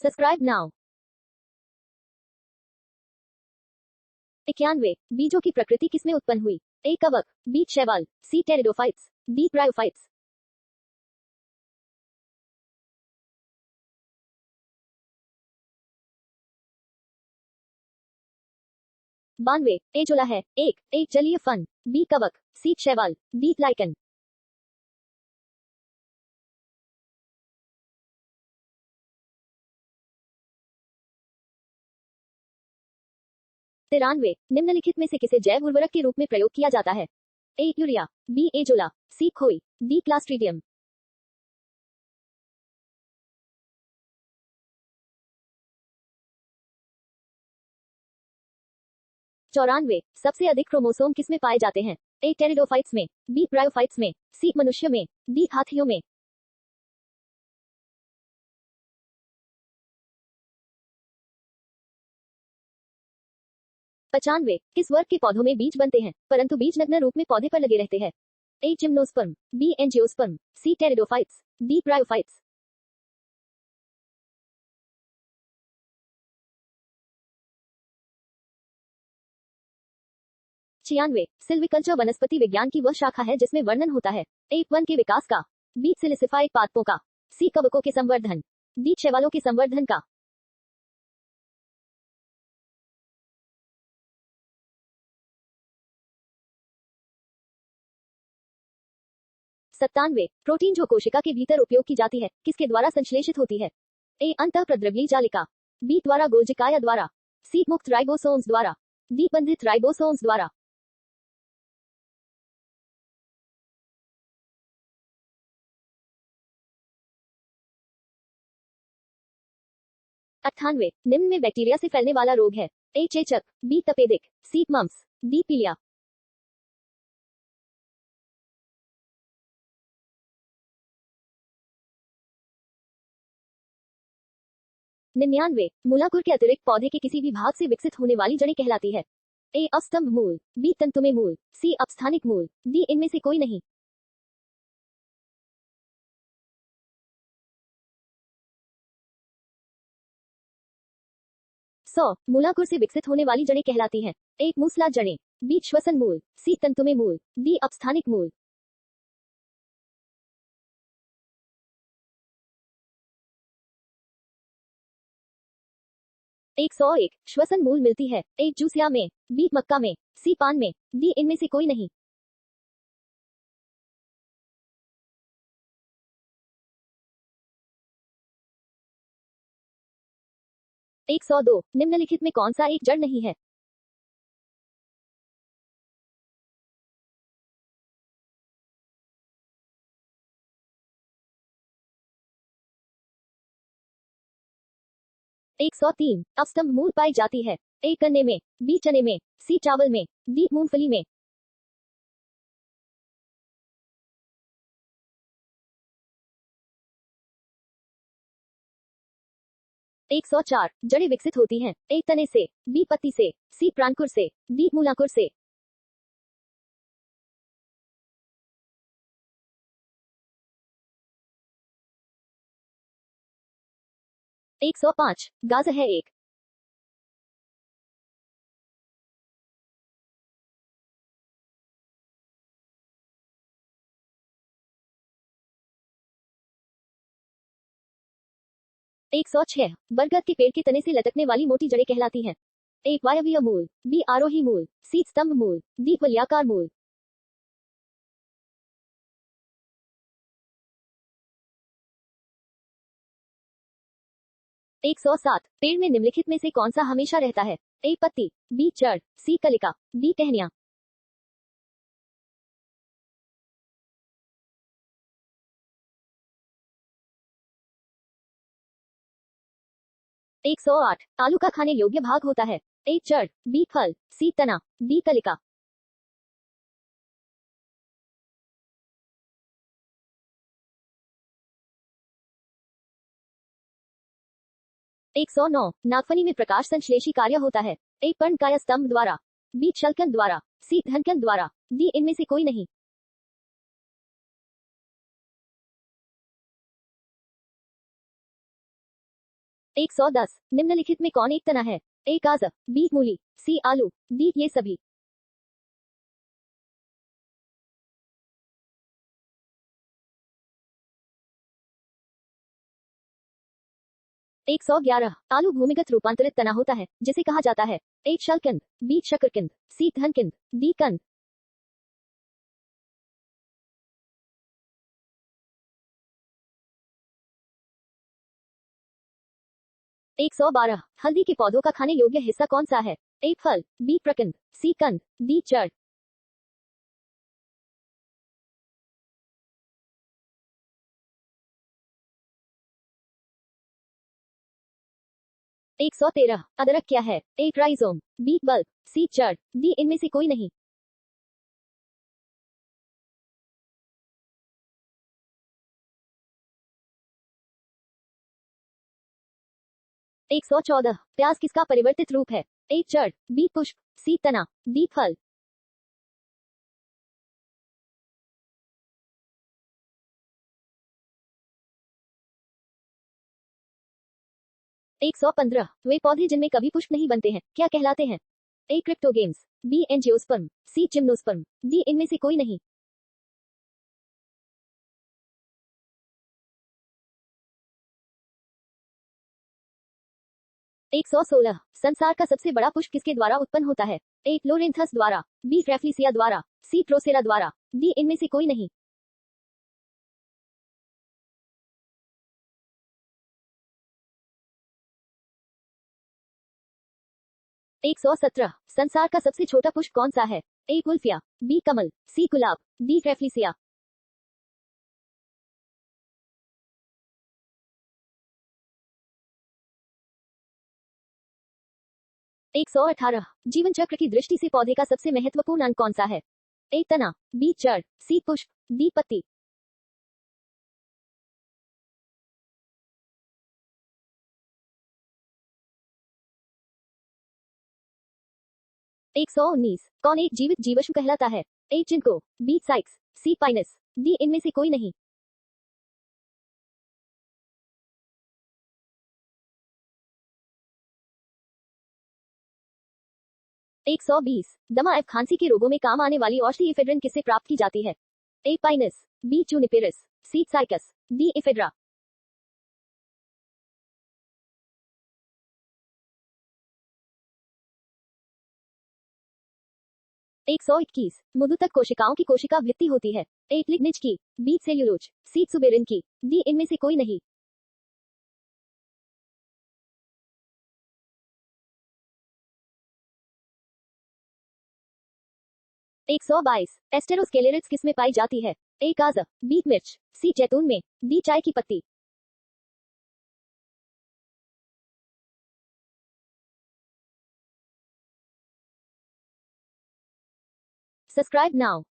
Subscribe now. 91 बीजों की प्रकृति किसमें उत्पन्न हुई? ए कवक, बी शैवाल, सी टेरिडोफाइट्स, डी ब्रायोफाइट्स। 92 ए जोला है। एक जलीय फन, बी कवक, सी शैवाल, डी लाइकन। 93 निम्नलिखित में से किसे जैव उर्वरक के रूप में प्रयोग किया जाता है? ए यूरिया, बी एजोला, सी खोई, डी क्लास्ट्रीडियम। 94 सबसे अधिक क्रोमोसोम किसमें पाए जाते हैं? ए टेरिडोफाइट्स में, बी ब्रायोफाइट्स में, सी मनुष्य में, डी हाथियों में। 95 किस वर्ग के पौधों में बीज बनते हैं परंतु बीज नग्न रूप में पौधे पर लगे रहते हैं? ए जिम्नोस्पर्म, बी एंजियोस्पर्म, सी टेरिडोफाइट्स, डी ब्रायोफाइट्स। 96 सिल्विकल्चर वनस्पति विज्ञान की वह शाखा है जिसमें वर्णन होता है ए वन के विकास का, बी सिलिसिफाइड पादपों का, सी कवकों के संवर्धन, डी शैवालों के संवर्धन का। 97 प्रोटीन जो कोशिका के भीतर उपयोग की जाती है किसके द्वारा संश्लेषित होती है? ए अंतःप्रद्रव्यी जालिका, बी द्वारा गोल्जिकाया द्वारा, सी मुक्त राइबोसोम्स द्वारा, डी बंधित राइबोसोम्स द्वारा। 98 निम्न में बैक्टीरिया से फैलने वाला रोग है? ए चेचक, बी तपेदिक, सी मम्स, डी पीलिया। 99 मूलाकुर के अतिरिक्त पौधे के किसी भी भाग से विकसित होने वाली जड़ें कहलाती है? ए अपस्तंभ मूल, बी तंतुमय मूल, सी अपस्थानिक मूल, डी इनमें से कोई नहीं। 100 मूलाकुर से विकसित होने वाली जड़ें कहलाती हैं? ए मूसला जड़ें, बी श्वसन मूल, सी तंतुमय मूल, डी अपस्थानिक मूल। 101 श्वसन मूल मिलती है? ए जूसिया में, बी मक्का में, सी पान में, डी इनमें से कोई नहीं। 102 निम्नलिखित में कौन सा एक जड़ नहीं है? 103 अपस्तंभ मूल पाई जाती है? ए गन्ने में, बी चने में, सी चावल में, डी मूंगफली में। 104 जड़ें विकसित होती हैं? ए तने से, बी पत्ती से, सी प्रांकुर से, डी मूलाकुर से। 105 गाज है एक। 106 बरगद के पेड़ के तने से लटकने वाली मोटी जड़ें कहलाती हैं? ए वायवीय मूल, बी आरोही मूल, सी स्तंभ मूल, डी वलयाकार मूल। 107 पेड़ में निम्नलिखित में से कौन सा हमेशा रहता है? ए पत्ती, बी जड़, सी कलिका, डी टहनियां। 108 आलू का खाने योग्य भाग होता है? ए जड़, बी फल, सी तना, डी कलिका। 109 नागफनी में प्रकाश संश्लेषी कार्य होता है? ए पर्णकाय स्तंभ द्वारा, बी शल्कन द्वारा, सी धनकन द्वारा, डी इनमें से कोई नहीं। 110 निम्नलिखित में कौन एक तना है? ए गाजर, बी मूली, सी आलू, डी ये सभी। 111 आलू भूमिगत रूपांतरित तना होता है जिसे कहा जाता है? ए शलकंद, बी शकरकंद, सी धनकंद, डी कंद। 112 हल्दी के पौधों का खाने योग्य हिस्सा कौन सा है? ए फल, बी प्रकंद, सी कंद, डी जड़। 113 अदरक क्या है? ए राइजोम, बी बल्ब, सी जड़, डी इनमें से कोई नहीं। 114 प्याज किसका परिवर्तित रूप है? ए जड़, बी पुष्प, सी तना, डी फल। 115 वे पौधे जिनमें कभी पुष्प नहीं बनते हैं क्या कहलाते हैं? ए क्रिप्टोगेम्स, बी एंजियोस्पर्म, सी जिम्नोस्पर्म, डी इनमें से कोई नहीं। 116 संसार का सबसे बड़ा पुष्प किसके द्वारा उत्पन्न होता है? ए लोरेंथस द्वारा, बी रेफ्लिसिया द्वारा, सी ड्रोसेरा द्वारा, डी इनमें से कोई नहीं। 117 संसार का सबसे छोटा पुष्प कौन सा है? ए गुल्फिया, बी कमल, सी गुलाब, डी रेफ्लिसिया। 118 जीवन चक्र की दृष्टि से पौधे का सबसे महत्वपूर्ण अंग कौन सा है? ए तना, बी जड़, सी पुष्प, डी पत्ती। 119 कौन एक जीवित जीवाश्म कहलाता है? ए जिंको, बी साइक्स, सी पाइनस, डी इनमें से कोई नहीं। 120 दमा एवं खांसी के रोगों में काम आने वाली औषधि इफेड्रिन किससे प्राप्त की जाती है? ए पाइनस, बी जूनिपेरस, सी साइकस, डी इफेड्रा। 121 मुदुतक कोशिकाओं की कोशिका भित्ति होती है? ए लिग्निज की, बी सेल्यूलोज, सी सुबेरिन की, डी इनमें से कोई नहीं। 122 एस्टेरोस्केलेरिड्स किस में पाई जाती है? ए गाजर, बी मिर्च, सी जैतून में, डी चाय की पत्ती। 'Subscribe now'